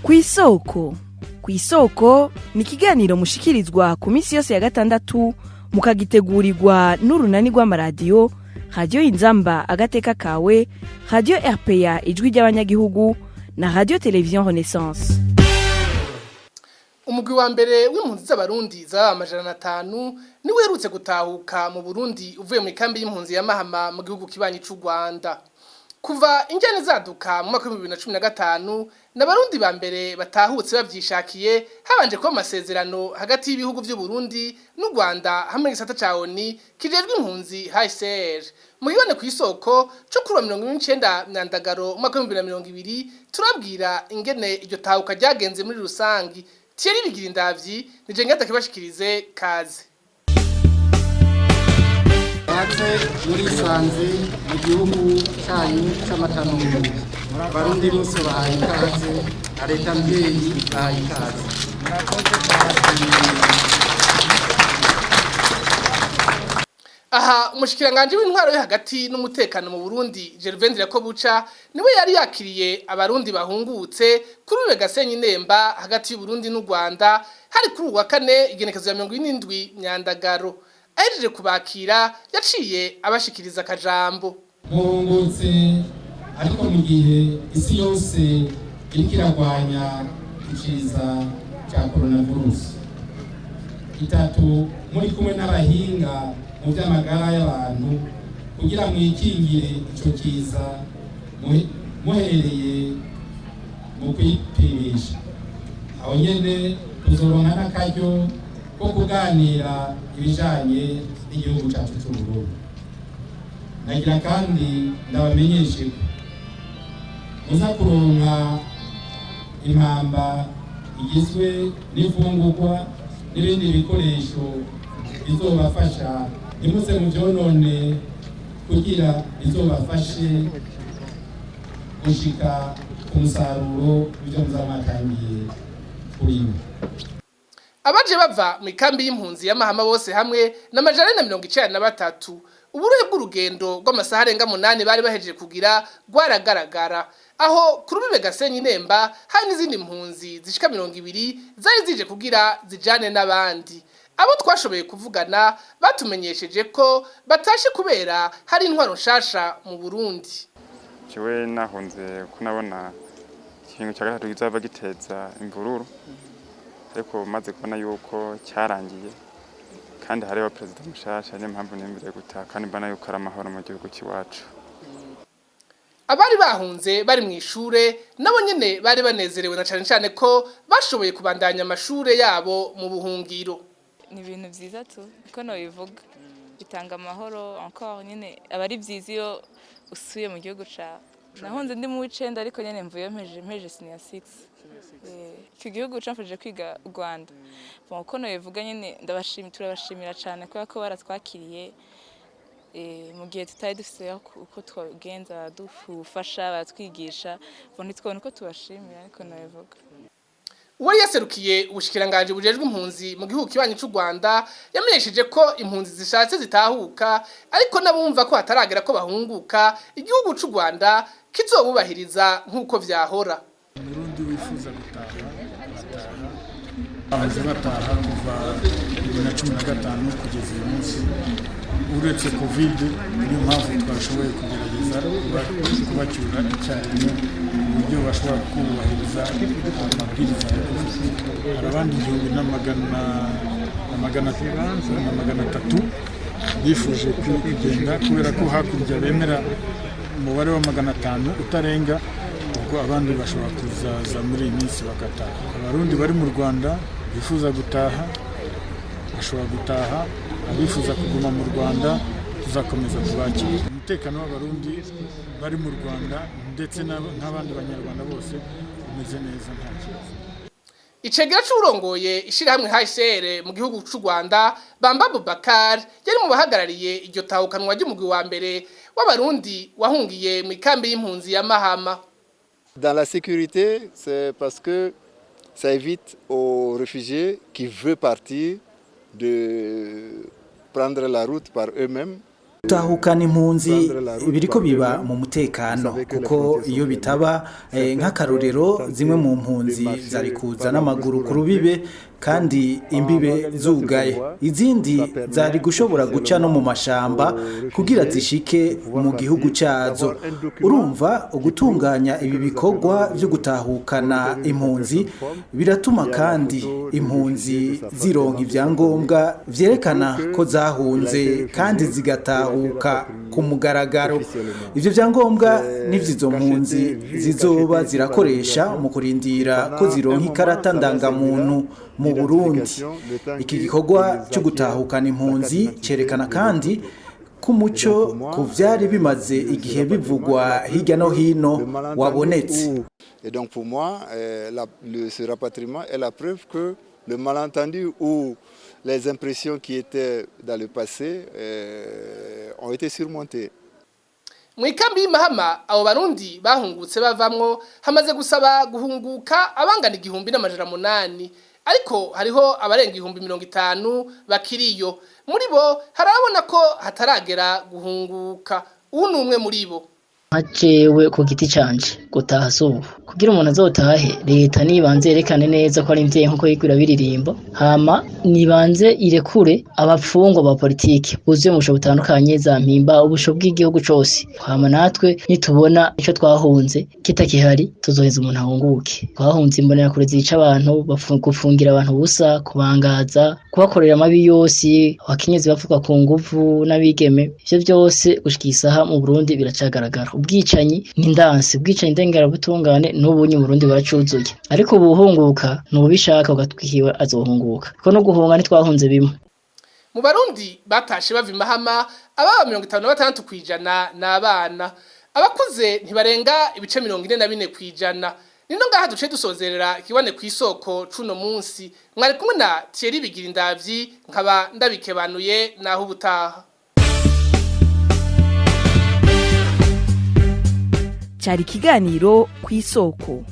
Kw'isoko. Kw'isoko ni ikiganiro mushikirizwa ku minsi yose ya gatandatu mukagitegurirwa n'urunani rw'amaradiyo Radio Inzamba agateka kawe, Radio RPA ijwi ry'abanyagihugu na Radio Television Renaissance. Umugwi wa mbere w'impunzi z'abarundi zaba 500 ni werutse gutahuka mu Burundi uvuye mu ikambi y'impunzi ya Mahama mu gihugu kibanyi c'u Rwanda. Kuva injyane zaduka mu mwaka wa 2015 n'abarundi ba mbere batahutse bavyishakiye habanje ko amasezerano hagati y'ibihugu by'u Burundi n'u Rwanda hamwe n'isata ca ONU kijejwe impunzi HCR. Mugibane ku isoko cyo kuri 29 myandagaro mu mwaka wa 2020 turabwira ingene iryo tahuka ryagenze muri rusangi. Thierry Bigirindavyi nije ngata kibashikirize kaze. Muri sanze mu gihugu cyanyu cy'amatano Barundi bose bahaye ikaze na leta mbyeyi bahaye ikaze. Aha umushikiranganje w'intwaro yo hagati n'umutekano mu Burundi Gervain Ndirakobuca niwe yari yakiriye abarundi bahungutse kuri uwe Gasenyi Nemba hagati y'u Burundi n'u Rwanda hari kuri uwa kane igenekezo ya 27 myandagaro. Ahejeje kubakira yaciye abashikiriza akajambo. Muhungutse ariko mu gihe isi yose iriko iragwanya ikiza cya coronavirus. Itatu muri kumwe n'abahinga mu by'amagara y'abantu kugira mwikingire ico kiza muhereye mu kwipimisha. Aho nyene tuzoronka n'akaryo ko kuganira ibijanye n'igihugu cyacu cy'u Burundi. Nagira kandi ndabamenyeshe ko muza kuronka impamba igizwe n'ifungurwa n'ibindi bikoresho bizobafasha nimutse mu byonone kugira bizobafashe gushika ku musaruro w'ibyo muzamatangiye kurima. Abaje bava mu ikambi y'impunzi ya Mahama bose hamwe na 193 uburuhe bw'urugendo rw'amasaha arenga 8 bari bahejeje kugira rwaragaragara aho kuri uwe Gasenyi Nemba hari n'izindi mpunzi zishika 200 zari zije kugira zijane n'abandi. Abo twashoboye kuvugana batumenyesheje ko batashe kubera hari intwaro nshasha mu Burundi. Jewe nahunze kunabona ikintu cya gatatu kizaba giteza imvururu. Ariko maze kubona yuko cyarangiye kandi hariho president mushasha niyo mpamvu nembere gutaha kandi mbana yuko ari amahoro mu gihugu kiwacu. Abari bahunze bari mu ishure nabo nyene bari banezerewe na cyane ko bashoboye kubandanya amashure yabo mu buhungiro. Ni ibintu byiza tu ko no bivuga bitanga amahoro encore nyene abari byiza iyo usuye mu gihugu ca nahunze ndi mu w'icenda ariko nyene mvuye mpeje senior 6. Iki gihugu camfashije kwiga u Rwanda. Uko no bivuga nyene turabashimira cyane ko baratwakiriye mu gihe tutari dufise uko twagenza dufasha batwigisha ntitwone uko tubashimira ariko no bivuga. Uwari yaserukiye ubushikiranganje bujejwe impunzi mu gihugu kibanyi c'u Rwanda yamenyesheje ko impunzi zishatse zitahuka ariko nabumva ko hataragera ko bahunguka igihugu c'u Rwanda kizobubahiriza nkuko vyahora. Burundi wifuza gutaha abaje bataha kuva 2015 kugeza uyu munsi uretse covid niyo mpamvu twashoboye kugerageza kubacyura icyarimwe uburyo bashobora kubahiriza amabwiriza ya covid. Hari abandi 300 bifuje kugenda kubera ko hakurya bemera umubare wa 500 utarenga ubwo abandi bashobora kuzaza muri iyi minsi bagataha. Abarundi bari mu Rwanda bifuza gutaha bashobora gutaha, abifuza kuguma mu Rwanda tuzakomeza kubakira. Umutekano w'abarundi bari mu Rwanda ndetse n'abandi banyarwanda bose umeze neza nta kibazo. Icegera c'urongoye ishirahamwe HCR mu gihugu c'u Rwanda Bamba Boubacar yari mu bahagarariye iryo tahukanwa ry'umugwi wa mbere w'abarundi wahungiye mu ikambi y'impunzi ya Mahama. Dans la sécurité, c'est parce que ça évite aux réfugiés qui veulent partir de prendre la route par eux-mêmes Gutahukana impunzi biriko biba mu mutekano kuko iyo bitaba nk'akarorero zimwe mu mpunzi zari kuza n'amaguru ku rubibe kandi imbibe zugaye izindi zari gushobora guca no mu mashamba kugira zishike mu gihugu cyazo urumva ugutunganya ibi bikorwa byo gutahukana impunzi biratuma kandi impunzi zironka ibyangombwa vyerekana ko zahunze kandi zigatahuka ku mugaragaro ivyo vyangombwa nivyo mpunzi zizoba zirakoresha mu kurindira ko zironka ikarata ndangamuntu mu Burundi iki gikorwa cyo gutahukana impunzi cerekana kandi kumuco ku vyari bimaze igihe bivugwa hirya no hino wabonetse. Et donc pour moi ce rapatriement est la preuve que le malentendu ou les impressions qui étaient dans le passé ont été surmontées. Mwikambi y'Imahama abo barundi bahungutse bavamwo hamaze gusaba guhunguka abangana 1,800 ariko hariho abarenga 50,000 bakiriyo muri bo harabona ko hataragera guhunguka umwe muri bo hacewe ku giti canje gutaha subu kugira umuntu azotahe leta nibanze yerekane neza ko ari imvye nkuko yigura biririmbo hama nibanze irekure abapfungwa ba politike buzuye mu busho butandukanye za mpimba ubusho bw'igihugu cose hama natwe nitubona ico twahunze kitakihari tuzoheza umuntu ahunguke twahunze imbonera kure zica abantu gufungira abantu busa kubangaza kubakorera amabi yose abakenyezi bavuga ku nguvu n'abigeme ivyo byose gushikisa mu Burundi biracagaragara ubwicanyi n'indanse ubwicanyi ndengera butungane n'ubunye mu Burundi baracuzuye ariko ubuhunguka n'ubishaka ugatwikiwe azohunguka ko no guhunga nitwahunze bimwe mu Barundi batashe bava Imahama ababa 56% n'abana abakuze ntibarenga ibice 44% nino ngaha duce dusozerera kiwane kwisoko cuno munsi mwari kumwe na Thierry Bigirindavyi nkaba ndabikebanuye naho ubutaha cyari kiganiro kwisoko.